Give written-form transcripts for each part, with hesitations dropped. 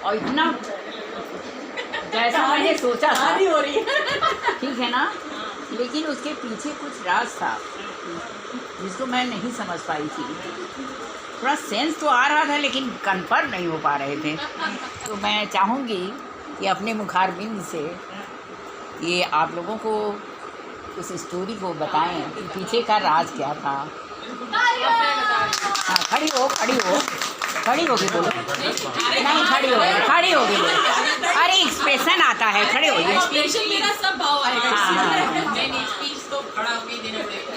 और इतना जैसा मैंने सोचा था हो रही है। ठीक है ना, लेकिन उसके पीछे कुछ राज था जिसको मैं नहीं समझ पाई थी। थोड़ा सेंस तो आ रहा था लेकिन कन्फर्म नहीं हो पा रहे थे। तो मैं चाहूँगी कि अपने मुखारबिंद से ये आप लोगों को उस स्टोरी को बताएं कि पीछे का राज क्या था। हाँ, खड़ी हो के बोलो। नहीं, खड़ी हो के बोलो। अरे एक्सप्रेशन आता है, खड़े हो जाइए। एक्सप्रेशन मेरा सब भाव आएगा। नहीं स्पीच तो खड़ा होके ही देना पड़ेगा।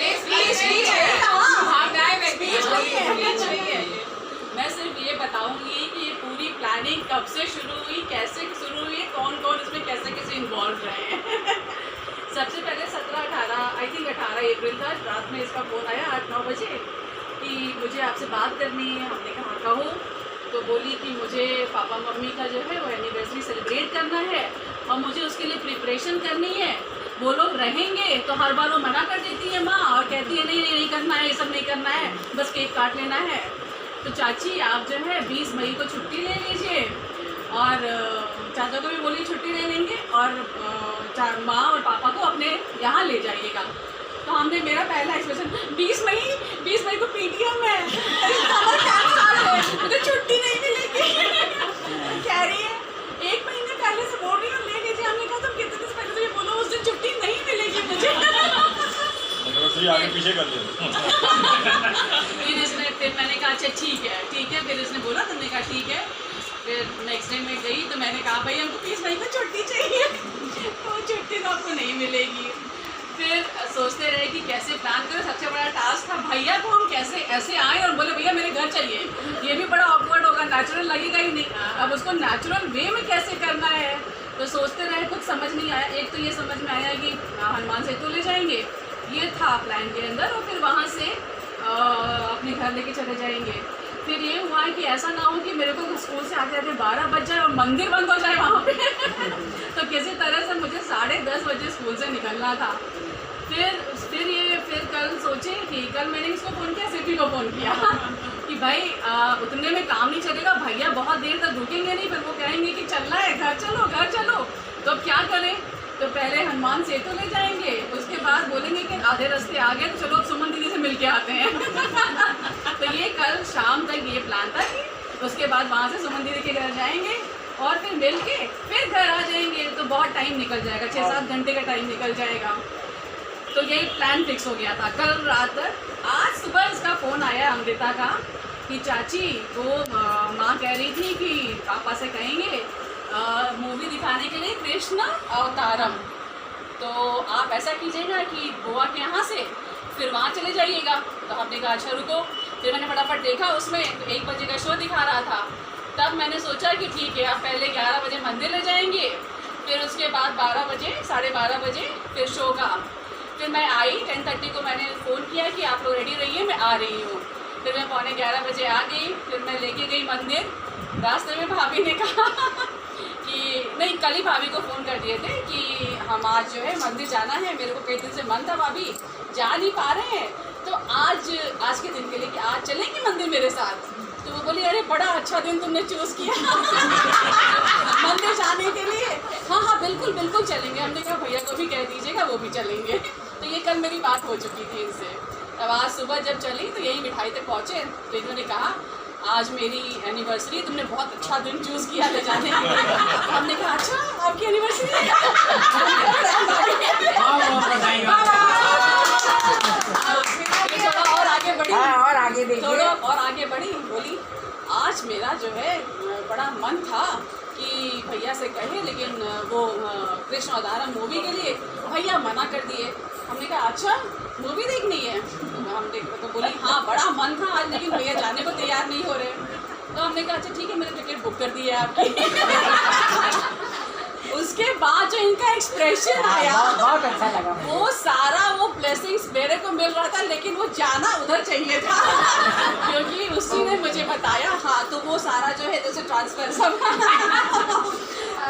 मैं सिर्फ ये बताऊंगी कि ये पूरी प्लानिंग कब से शुरू हुई, कैसे शुरू हुई, कौन कौन इसमें कैसे कैसे इन्वॉल्व रहे हैं। सबसे पहले 18 अप्रैल था, रात में इसका फ़ोन आया 8-9 बजे कि मुझे आपसे बात करनी है। हमने कहा कहो, तो बोली कि मुझे पापा मम्मी का जो है वो एनिवर्सरी सेलिब्रेट करना है और मुझे उसके लिए प्रिपरेशन करनी है। वो लोग रहेंगे तो हर बार वो मना कर देती है माँ और कहती है नहीं करना है, ये सब नहीं करना है, बस केक काट लेना है। तो चाची आप जो है 20 मई को छुट्टी ले लीजिए और चाचा को भी बोलिए छुट्टी ले लेंगे और माँ और पापा को अपने यहाँ ले जाइएगा। तो हमने मेरा पहला एक्सप्रेशन 20 मई को पीटीएम है, मुझे छुट्टी नहीं मिलेगी। कह रही है 1 महीने पहले से बोल रही हूँ ले लीजिए। हमने कहा तुम कितने दिन पहले से ये बोलो उस दिन छुट्टी नहीं मिलेगी मुझे। आगे पीछे कर दिया। फिर मैंने कहा अच्छा ठीक है। फिर उसने बोला, तुमने कहा ठीक है। फिर नेक्स्ट डे मैं गई तो मैंने कहा भाई हमको 20 मई को छुट्टी चाहिए। तो छुट्टी तो आपको नहीं मिलेगी। फिर सोचते रहे कि कैसे प्लान करें। सबसे बड़ा टास्क था भैया को हम कैसे ऐसे आए और बोले भैया मेरे घर चलिए। ये भी बड़ा ऑकवर्ड होगा, नेचुरल लगेगा ही नहीं। अब उसको नेचुरल वे में कैसे करना है तो सोचते रहे, कुछ समझ नहीं आया। एक तो ये समझ में आया कि हनुमान सेतु ले जाएंगे, ये था प्लान के अंदर, और फिर वहाँ से अपने घर लेके चले जाएंगे। फिर ये हुआ है कि ऐसा ना हो कि मेरे को स्कूल से आते आते 12 बज जाए और मंदिर बंद हो जाए वहाँ पे। तो किसी तरह से मुझे 10:30 बजे स्कूल से निकलना था। फिर कल सोचे कि कल मैंने इसको फ़ोन किया, सिटी को फ़ोन किया कि भाई उतने में काम नहीं चलेगा, भैया बहुत देर तक रुकेंगे नहीं, फिर वो कहेंगे कि चलना है घर चलो। तो अब क्या करें। तो पहले हनुमान सेतु ले जाएंगे, उसके बाद बोलेंगे कि आधे रास्ते आ गए तो चलो अब सुमन दीदी से मिल के आते हैं। तो ये कल शाम तक ये प्लान था कि उसके बाद वहाँ से सुमन दीदी के घर जाएंगे और फिर मिल के फिर घर आ जाएंगे। तो बहुत टाइम निकल जाएगा, 6-7 घंटे का टाइम निकल जाएगा। तो यही प्लान फिक्स हो गया था कल रात तक। आज सुबह इसका फ़ोन आया अमृता का कि चाची वो माँ कह रही थी कि पापा से कहेंगे मूवी दिखाने के लिए कृष्ण अवतारम, तो आप ऐसा कीजिएगा कि गोवा के यहाँ से फिर वहाँ चले जाइएगा। तो हमने कहा अच्छा रुको। फिर मैंने फटाफट देखा, उसमें 1 बजे का शो दिखा रहा था। तब मैंने सोचा कि ठीक है, आप पहले 11 बजे मंदिर ले जाएंगे, फिर उसके बाद 12 बजे 12:30 बजे फिर शो का। फिर मैं आई 10:30 को मैंने फ़ोन किया कि आप लोग रेडी रहिए, मैं आ रही हूँ। फिर मैं 11:15 बजे आ गई। फिर मैं लेके गई मंदिर। रास्ते में भाभी ने कहा कि नहीं, कल ही भाभी को फ़ोन कर दिए थे कि हम आज जो है मंदिर जाना है। मेरे को कई दिन से मन था भाभी, जा नहीं पा रहे हैं, तो आज के दिन के लिए कि आज चलेंगे मंदिर मेरे साथ। तो वो बोली अरे बड़ा अच्छा दिन तुमने चूज़ किया मंदिर जाने के लिए। हाँ बिल्कुल चलेंगे। हमने कहा भैया को भी कह दीजिएगा, वो भी चलेंगे। तो ये कल मेरी बात हो चुकी थी इनसे। अब आज सुबह जब चली तो यही मिठाई तक पहुँचे तो इन्होंने कहा आज मेरी एनिवर्सरी, तुमने बहुत अच्छा दिन चूज़ किया ले जाने के लिए। हमने कहा अच्छा आपकी एनिवर्सरी और आगे बढ़ी, थोड़ा और आगे बढ़ी। बोली आज मेरा जो है बड़ा मन था कि भैया से कहे, लेकिन वो कृष्ण अवतारम मूवी के लिए भैया मना कर दिए। हमने कहा अच्छा मूवी देखनी है। तो बोली हाँ बड़ा मन था आज, लेकिन भैया जाने को तैयार नहीं हो रहे। तो हमने कहा अच्छा ठीक है, मैंने टिकट बुक कर दी है आपकी। उसके बाद जो इनका एक्सप्रेशन आया बहुत अच्छा लगा। वो सारा वो ब्लेसिंग्स मेरे को मिल रहा था, लेकिन वो जाना उधर चाहिए था क्योंकि उसी ने मुझे बताया। हाँ तो वो सारा जो है जैसे ट्रांसफर सब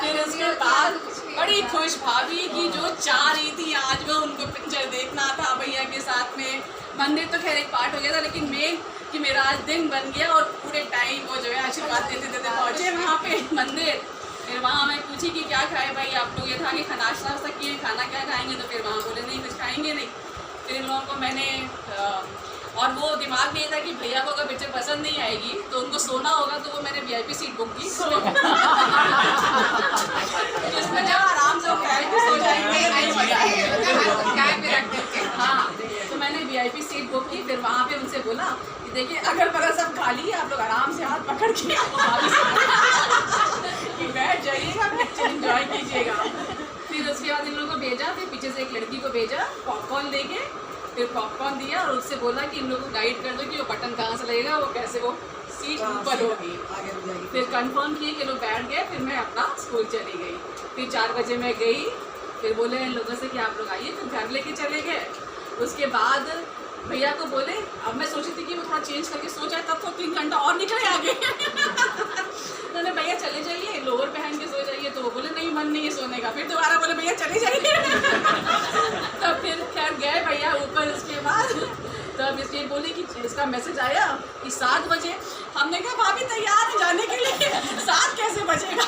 फिर उसके बाद बड़ी खुश भाभी की जो चाह रही थी आज वो उनको पिक्चर देखना था भैया के साथ में। मंदिर तो खैर एक पार्ट हो गया था, लेकिन मेन कि मेरा आज दिन बन गया। और पूरे टाइम वो जो है आशीर्वाद देते देते पहुँचे वहाँ पे मंदिर। फिर वहाँ मैं पूछी कि क्या खाए भाई आप लोग, ये था कि नाश्ता वास्ता किए, खाना क्या खाएंगे, तो फिर वहाँ बोले नहीं कुछ खाएंगे नहीं। फिर इन लोगों को मैंने और वो दिमाग में ये था कि भैया को अगर पिक्चर पसंद नहीं आएगी तो उनको सोना होगा, तो वो मैंने VIP सीट बुक की जिसमें जब आराम से वो फैल के सो जाएंगे। हाँ, तो मैंने VIP सीट बुक की। फिर वहाँ पे उनसे बोला कि देखिए अगर बगल सब खाली है, आप लोग आराम से हाथ पकड़ के कि बैठ जाइएगा, पिक्चर एंजॉय कीजिएगा। फिर उसके बाद इन लोगों को भेजा, फिर पीछे से एक लड़की को भेजा पॉपकॉर्न लेके। फिर पॉपकॉर्न दिया और उससे बोला कि इन लोगों को गाइड कर दो कि वो बटन कहाँ से लगेगा, वो कैसे वो सीट ऊपर होगी। फिर कंफर्म किए कि लोग बैठ गए। फिर मैं अपना स्कूल चली गई। फिर 4 बजे मैं गई। फिर बोले इन लोगों से कि आप लोग आइए, फिर घर लेके चले गए। उसके बाद भैया को बोले, अब मैं सोची थी कि वो थोड़ा चेंज करके सो जाए, तब तो 3 घंटा और निकले आगे। मैंने भैया चले जाइए, लोअर पहन के सो जाइए, तो वो बोले नहीं मन नहीं है सोने का। फिर दोबारा बोले भैया चले जाइए। तब फिर खैर गए भैया ऊपर। उसके बाद तब इसलिए बोले कि इसका मैसेज आया कि 7 बजे। हमने कहा भाभी तैयार है जाने के लिए, 7 कैसे बजेगा।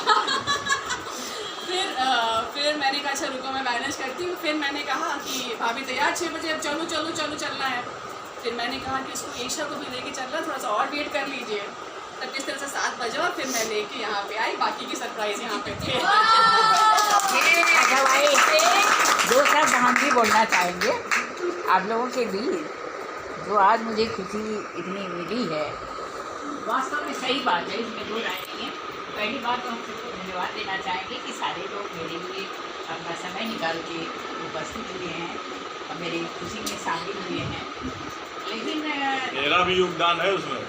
फिर मैंने कहा अच्छा रुको मैं मैनेज करती हूँ। फिर मैंने कहा कि भाभी तैयार 6 बजे, अब चलो चलो चलो चलना है। फिर मैंने कहा कि इसको एशिया को भी लेके चलना, थोड़ा सा और वेट कर लीजिए। तब किस तरह से 7 बजे और फिर मैं लेके यहाँ पे आई। बाकी की सरप्राइज यहाँ पे थे। अच्छा भाई, 2 शब्द हम भी बोलना चाहेंगे आप लोगों के बीच, जो आज मुझे खुशी इतनी मिली है। वास्तव में सही बात है, इसमें 2 राय नहीं है। पहली बात तो हम सबको धन्यवाद देना चाहेंगे कि सारे लोग मेरे लिए अपना समय निकाल के उपस्थित हुए हैं और मेरी खुशी में शामिल हुए हैं। लेकिन मेरा भी योगदान है उसमें।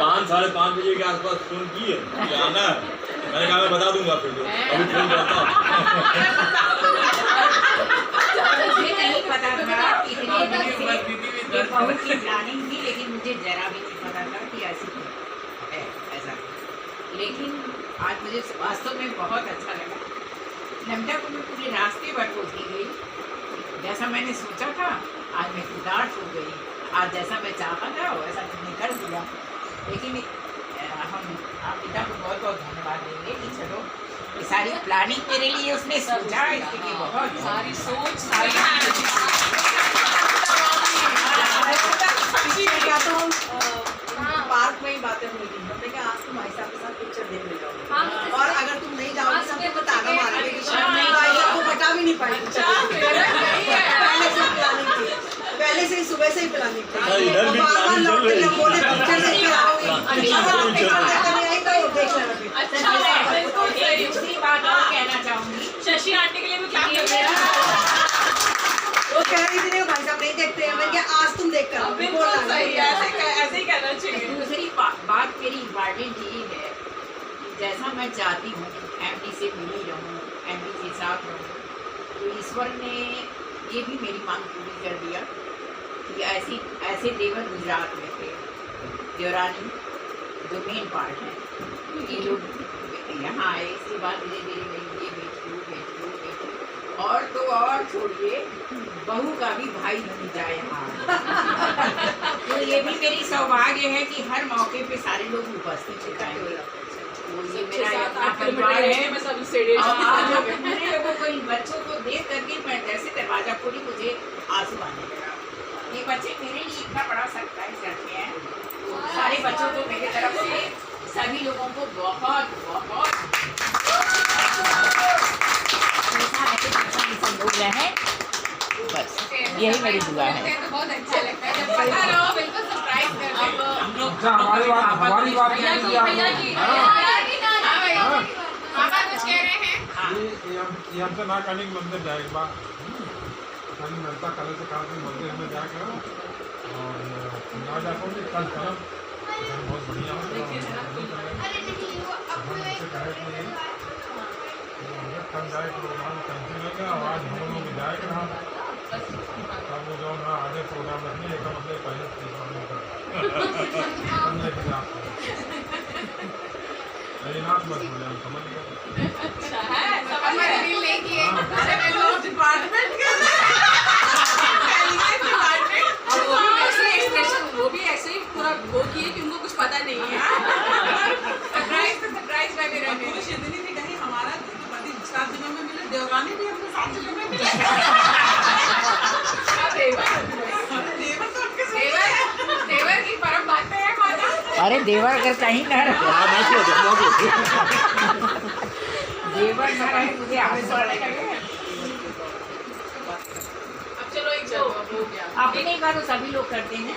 5 साढ़े 5 बजे के आसपास फोन की है कि आना है। मैंने कहा मैं बता दूंगा फिर तो अभी फोन करता हूँ। मुझे नहीं पता था इतने दिन से बहुत की प्लानिंग थी, लेकिन मुझे जरा भी नहीं पता था कि ऐसी है ऐसा। लेकिन आज मुझे वास्तव में बहुत अच्छा लगा। लमटा को मैं पूरे रास्ते भर पहुँची गई, जैसा मैंने सोचा था। आज मैं खुदार्थ हो गई। आज जैसा मैं चाहता था वैसा तुमने कर दिया। लेकिन हम आप पिता को बहुत बहुत धन्यवाद देंगे कि चलो ये सारी प्लानिंग मेरे लिए उसने सोचा, इसके लिए बहुत सारी सोच सारी तो हम पार्क में ही बातें हुई थी। हमने कहा आज तुम भाई साहब के साथ पिक्चर देखने जाओगे और अगर तुम नहीं जाओगे तो हमको ताना मारोगे कि भाई आपको बता भी नहीं पाएगी। पहले से प्लानिंग थी, पहले से ही सुबह से ही प्लानिंग थी। इधर भी बार-बार प्लानिंग चल लौट के रही बोले पिक्चर देख के आओगे, अगर आप पिक्चर देखने आई तो देख लेना फिर। अच्छा है, बिल्कुल सही। दूसरी बात और कहना चाहूँगी, शशि आंटी के लिए भी क्या कर रहे हैं? वो कह रही थी भाई साहब नहीं देखते हैं। मैंने कहा आज तुम देख कर आओ। बिल्कुल सही है, ऐसे ही करना चाहिए। दूसरी बात मेरी इम्पॉर्टेंट ये है कि जैसा मैं चाहती हूँ एमडी से मिली रहूँ, एमडी के साथ रहूँ, तो ईश्वर ने ये भी मेरी मांग पूरी कर दिया कि ऐसे देवर गुजरात में थे, देवरानी जो मेन पार्ट है, ये लोग यहाँ आए। इसके बाद धीरे धीरे ये बेचू और तो और छोड़िए बहू का भी भाई बन जाए यहाँ। तो ये भी मेरी सौभाग्य है कि हर मौके पे सारे लोग उपस्थित हो जाएंगे। तो ये मेरा अपना परिवार है। मैं सब स्टेडियम आज अपने लोगों को, इन बच्चों को देख करके मैं जैसे दरवाजा खोली मुझे आंसू आने लगा। ये बच्चे मेरे लिए इतना बड़ा सरप्राइज करते हैं। तो सारे बच्चों को मेरी तरफ से सभी लोगों को बहुत बहुत सब लोग रहे। बस यही मेरी दुआ है। तो बहुत अच्छा लगता है जब पता रहो, बिल्कुल सरप्राइज कर दे। हम लोग हमारी बात भैया की पापा कुछ कह रहे हैं। ये हमसे ना करने की मंदिर जाए एक बार कल मिलता कल से कहा मंदिर में जाकर और ना जा पाऊँगी कल कल बहुत बढ़िया कल जाए प्रोग्राम कैंसिल हो गया और आज हम लोग जाए कि हाँ तब वो जो ना आगे प्रोग्राम रखनी एक मतलब पहले नाथ मत बोले हम समझ गए। अच्छा है, समझ में लेके डिपार्टमेंट और वो भी ऐसे एक्सप्रेशन वो किए कि उनको कुछ पता नहीं है सरप्राइज लगे रहते हैं। सिंधनी ने कही हमारा पति 7 दिनों में मिले, देवरानी भी हमने 7 दिनों में मिले। देवर की परम बातें हैं माता। अरे देवर अगर कहीं न रहे, देवर न रहे मुझे आंसू आने लगे। अब चलो एक हो गया। अपने का तो सभी लोग करते हैं।